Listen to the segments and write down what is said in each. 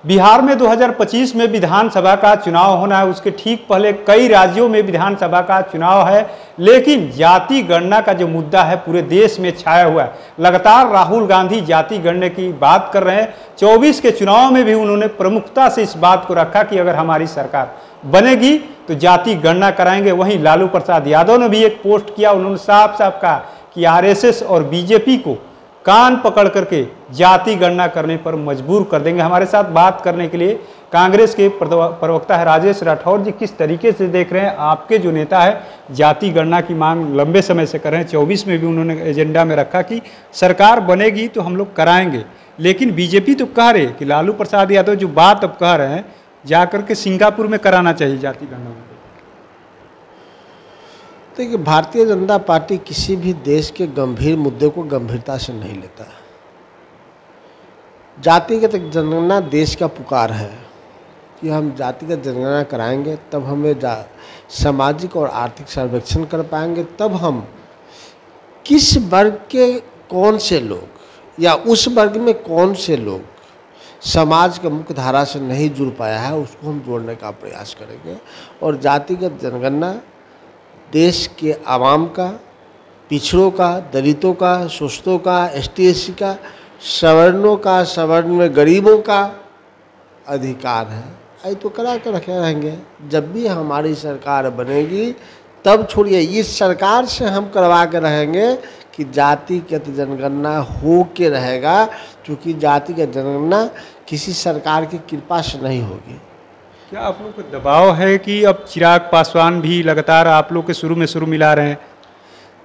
बिहार में 2025 में विधानसभा का चुनाव होना है, उसके ठीक पहले कई राज्यों में विधानसभा का चुनाव है, लेकिन जाति गणना का जो मुद्दा है पूरे देश में छाया हुआ है। लगातार राहुल गांधी जाति गणना की बात कर रहे हैं। 24 के चुनाव में भी उन्होंने प्रमुखता से इस बात को रखा कि अगर हमारी सरकार बनेगी तो जाति गणना कराएंगे। वहीं लालू प्रसाद यादव ने भी एक पोस्ट किया, उन्होंने साफ साफ कहा कि आरएसएस और बीजेपी को कान पकड़ करके जाति गणना करने पर मजबूर कर देंगे। हमारे साथ बात करने के लिए कांग्रेस के प्रवक्ता है राजेश राठौर जी। किस तरीके से देख रहे हैं, आपके जो नेता है जाति गणना की मांग लंबे समय से कर रहे हैं, 24 में भी उन्होंने एजेंडा में रखा कि सरकार बनेगी तो हम लोग कराएंगे, लेकिन बीजेपी तो कह रहे कि लालू प्रसाद यादव जो बात अब कह रहे हैं जाकर के सिंगापुर में कराना चाहिए जाति गणना। देखिए, भारतीय जनता पार्टी किसी भी देश के गंभीर मुद्दे को गंभीरता से नहीं लेता। जातिगत जनगणना देश का पुकार है कि हम जातिगत जनगणना कराएंगे, तब हमें सामाजिक और आर्थिक सर्वेक्षण कर पाएंगे, तब हम किस वर्ग के कौन से लोग या उस वर्ग में कौन से लोग समाज के मुख्य धारा से नहीं जुड़ पाया है उसको हम जोड़ने का प्रयास करेंगे। और जातिगत जनगणना देश के आवाम का, पिछड़ों का, दलितों का, शोषितों का, ST/SC का, सवर्णों का, सवर्ण में गरीबों का अधिकार है। आई तो करा कर रखे रहेंगे। जब भी हमारी सरकार बनेगी तब छोड़िए, इस सरकार से हम करवा के रहेंगे कि जातिगत जनगणना हो के रहेगा, क्योंकि जातिगत जनगणना किसी सरकार की कृपा से नहीं होगी। क्या आप लोग को दबाव है कि अब चिराग पासवान भी लगातार आप लोग के शुरू में शुरू मिला रहे हैं?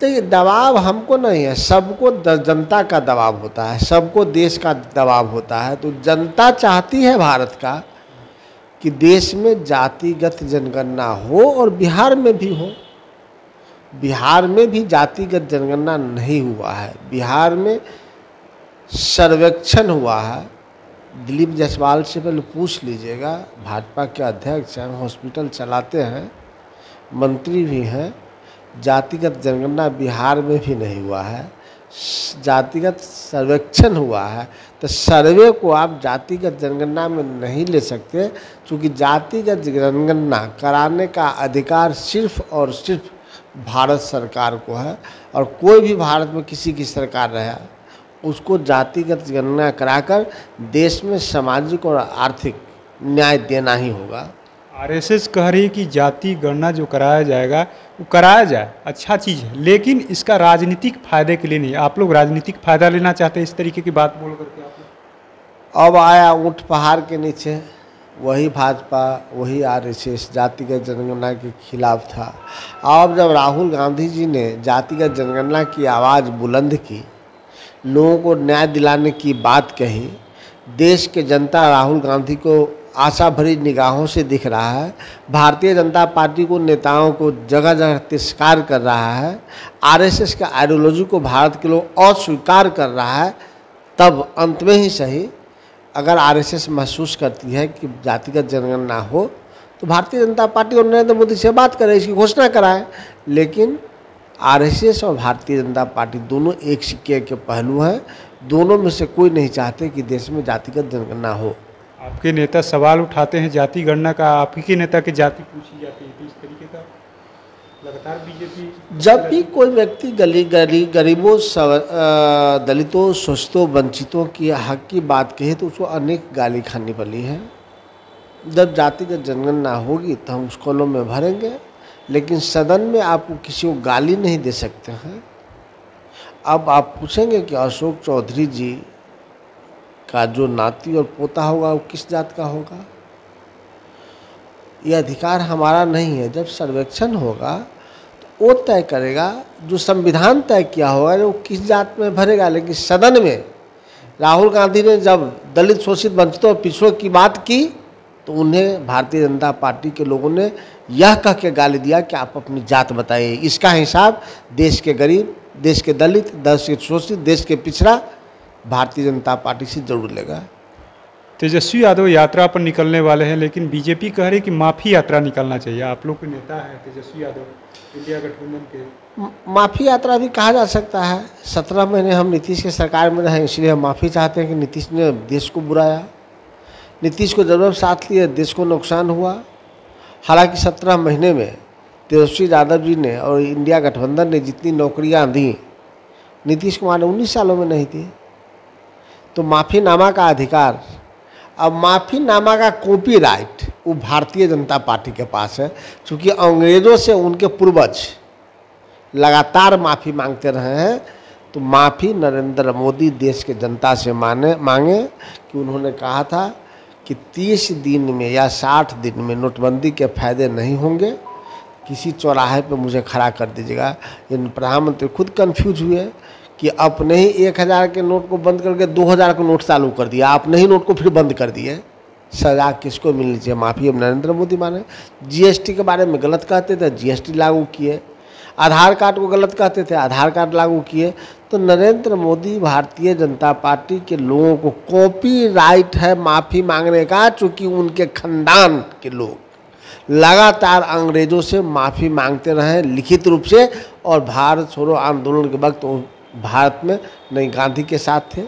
तो ये दबाव हमको नहीं है, सबको जनता का दबाव होता है, सबको देश का दबाव होता है। तो जनता चाहती है भारत का कि देश में जातिगत जनगणना हो और बिहार में भी हो। बिहार में भी जातिगत जनगणना नहीं हुआ है। बिहार में सर्वेक्षण हुआ है। दिलीप जायसवाल से पहले पूछ लीजिएगा, भाजपा के अध्यक्ष हैं, हॉस्पिटल चलाते हैं, मंत्री भी हैं। जातिगत जनगणना बिहार में भी नहीं हुआ है, जातिगत सर्वेक्षण हुआ है। तो सर्वे को आप जातिगत जनगणना में नहीं ले सकते, क्योंकि जातिगत जनगणना कराने का अधिकार सिर्फ और सिर्फ भारत सरकार को है। और कोई भी भारत में किसी की सरकार रहे उसको जातिगत गणना कराकर देश में सामाजिक और आर्थिक न्याय देना ही होगा। आरएसएस कह रही कि जाति गणना जो कराया जाएगा वो कराया जाए, अच्छा चीज़ है, लेकिन इसका राजनीतिक फायदे के लिए नहीं। आप लोग राजनीतिक फायदा लेना चाहते हैं इस तरीके की बात बोल करके आप लोग? अब आया ऊँट पहाड़ के नीचे, वही भाजपा, वही आरएसएस जातिगत जनगणना के खिलाफ था। अब जब राहुल गांधी जी ने जातिगत जनगणना की आवाज़ बुलंद की, लोगों को न्याय दिलाने की बात कही, देश के जनता राहुल गांधी को आशा भरी निगाहों से दिख रहा है। भारतीय जनता पार्टी को, नेताओं को जगह जगह तिरस्कार कर रहा है। आरएसएस का आइडियोलॉजी को भारत के लोग अस्वीकार कर रहा है। तब अंत में ही सही, अगर आरएसएस महसूस करती है कि जातिगत जनगणना हो तो भारतीय जनता पार्टी और नरेंद्र मोदी से बात करे, इसकी घोषणा कराए। लेकिन आरएसएस और भारतीय जनता पार्टी दोनों एक सिक्के के पहलू हैं। दोनों में से कोई नहीं चाहते कि देश में जातिगत जनगणना हो। आपके नेता सवाल उठाते हैं जाति गणना का, आप ही के नेता की जाति पूछी जाती है, तो इस तरीके का लगातार बीजेपी। जब भी कोई व्यक्ति गरीबों, दलितों, शोषितों, वंचितों की हक की बात कहे तो उसको अनेक गाली खानी पड़ी है। जब जातिगत जनगणना होगी तो हम उस कॉलम में भरेंगे, लेकिन सदन में आप किसी को गाली नहीं दे सकते हैं। अब आप पूछेंगे कि अशोक चौधरी जी का जो नाती और पोता होगा वो किस जात का होगा? ये अधिकार हमारा नहीं है। जब सर्वेक्षण होगा तो वो तय करेगा, जो संविधान तय किया होगा वो किस जात में भरेगा। लेकिन सदन में राहुल गांधी ने जब दलित, शोषित, वंचितों और पिछड़ों की बात की तो उन्हें भारतीय जनता पार्टी के लोगों ने यह कह के गाली दिया कि आप अपनी जात बताइए। इसका हिसाब देश के गरीब, देश के दलित, देश के शोषित, देश के पिछड़ा भारतीय जनता पार्टी से जरूर लेगा। तेजस्वी यादव यात्रा पर निकलने वाले हैं, लेकिन बीजेपी कह रही है कि माफी यात्रा निकलना चाहिए। आप लोग के नेता हैं तेजस्वी यादव, इंडिया गठबंधन के। माफ़ी यात्रा भी कहा जा सकता है। 17 महीने हम नीतीश के सरकार में रहे, इसलिए हम माफ़ी चाहते हैं कि नीतीश ने देश को बुराया, नीतीश को जब साथ लिए देश को नुकसान हुआ। हालांकि 17 महीने में तेजस्वी यादव जी ने और इंडिया गठबंधन ने जितनी नौकरियां दी, नीतीश कुमार ने 19 सालों में नहीं दी। तो माफ़ीनामा का अधिकार, अब माफ़ीनामा का कॉपीराइट वो भारतीय जनता पार्टी के पास है, क्योंकि अंग्रेज़ों से उनके पूर्वज लगातार माफ़ी मांगते रहे हैं। तो माफ़ी नरेंद्र मोदी देश के जनता से मांगे कि उन्होंने कहा था कि 30 दिन में या 60 दिन में नोटबंदी के फायदे नहीं होंगे, किसी चौराहे पे मुझे खड़ा कर दीजिएगा। इन प्रधानमंत्री खुद कंफ्यूज हुए कि अपने ही 1000 के नोट को बंद करके 2000 का नोट चालू कर दिया, आपने ही नोट को फिर बंद कर दिए। सजा किसको मिलनी चाहिए? माफ़ी अब नरेंद्र मोदी माने। जीएसटी के बारे में गलत कहते थे, जीएसटी लागू किए। आधार कार्ड को गलत कहते थे, आधार कार्ड लागू किए। तो नरेंद्र मोदी भारतीय जनता पार्टी के लोगों को कॉपीराइट है माफ़ी मांगने का, चूँकि उनके खानदान के लोग लगातार अंग्रेज़ों से माफ़ी मांगते रहे लिखित रूप से। और भारत छोड़ो आंदोलन के वक्त वो भारत में न गांधी के साथ थे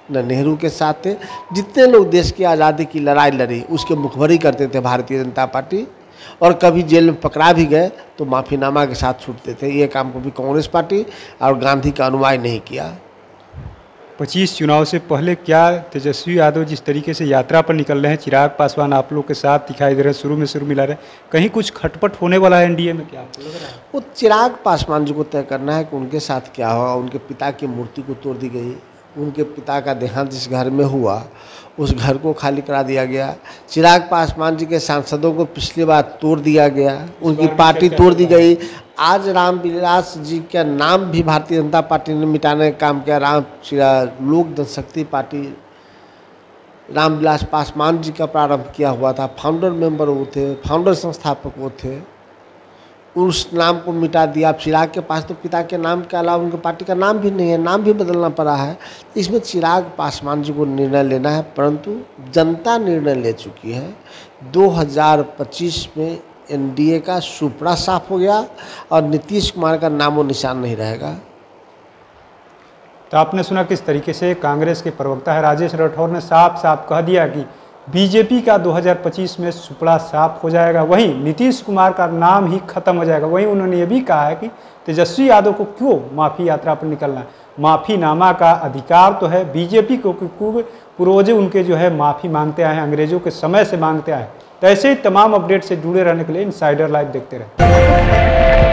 न नेहरू के साथ थे। जितने लोग देश की आज़ादी की लड़ाई लड़ी उसके मुखबरी करते थे भारतीय जनता पार्टी, और कभी जेल में पकड़ा भी गए तो माफ़ीनामा के साथ छूटते थे। ये काम कभी कांग्रेस पार्टी और गांधी का अनुयायी नहीं किया। 25 चुनाव से पहले क्या तेजस्वी यादव जिस तरीके से यात्रा पर निकल रहे हैं, चिराग पासवान आप लोग के साथ दिखाई दे रहे हैं, शुरू में शुरू मिला रहे, कहीं कुछ खटपट होने वाला है एनडीए में? क्या आपको लग रहा है? वो चिराग पासवान जी को तय करना है कि उनके साथ क्या हुआ। उनके पिता की मूर्ति को तोड़ दी गई, उनके पिता का देहांत जिस घर में हुआ उस घर को खाली करा दिया गया। चिराग पासवान जी के सांसदों को पिछली बार तोड़ दिया गया, उनकी पार्टी तोड़ दी गई। आज रामविलास जी का नाम भी भारतीय जनता पार्टी ने मिटाने का काम किया। लोक जनशक्ति पार्टी रामविलास पासवान जी का प्रारंभ किया हुआ था, फाउंडर मेंबर वो थे, फाउंडर संस्थापक वो थे। उस नाम को मिटा दिया। चिराग के पास तो पिता के नाम के अलावा उनकी पार्टी का नाम भी नहीं है, नाम भी बदलना पड़ा है। इसमें चिराग पासवान जी को निर्णय लेना है, परंतु जनता निर्णय ले चुकी है। 2025 में एनडीए का सुपड़ा साफ हो गया और नीतीश कुमार का नामो निशान नहीं रहेगा। तो आपने सुना किस तरीके से कांग्रेस के प्रवक्ता है राजेश राठौर ने साफ साफ कह दिया कि बीजेपी का 2025 में सुपड़ा साफ हो जाएगा, वहीं नीतीश कुमार का नाम ही खत्म हो जाएगा। वहीं उन्होंने ये भी कहा है कि तेजस्वी यादव को क्यों माफ़ी यात्रा पर निकलना है, माफ़ीनामा का अधिकार तो है बीजेपी को, क्योंकि पूर्वज उनके जो है माफ़ी मांगते आए हैं, अंग्रेजों के समय से मांगते आए। तो ऐसे ही तमाम अपडेट से जुड़े रहने के लिए इनसाइडर लाइव देखते रहें।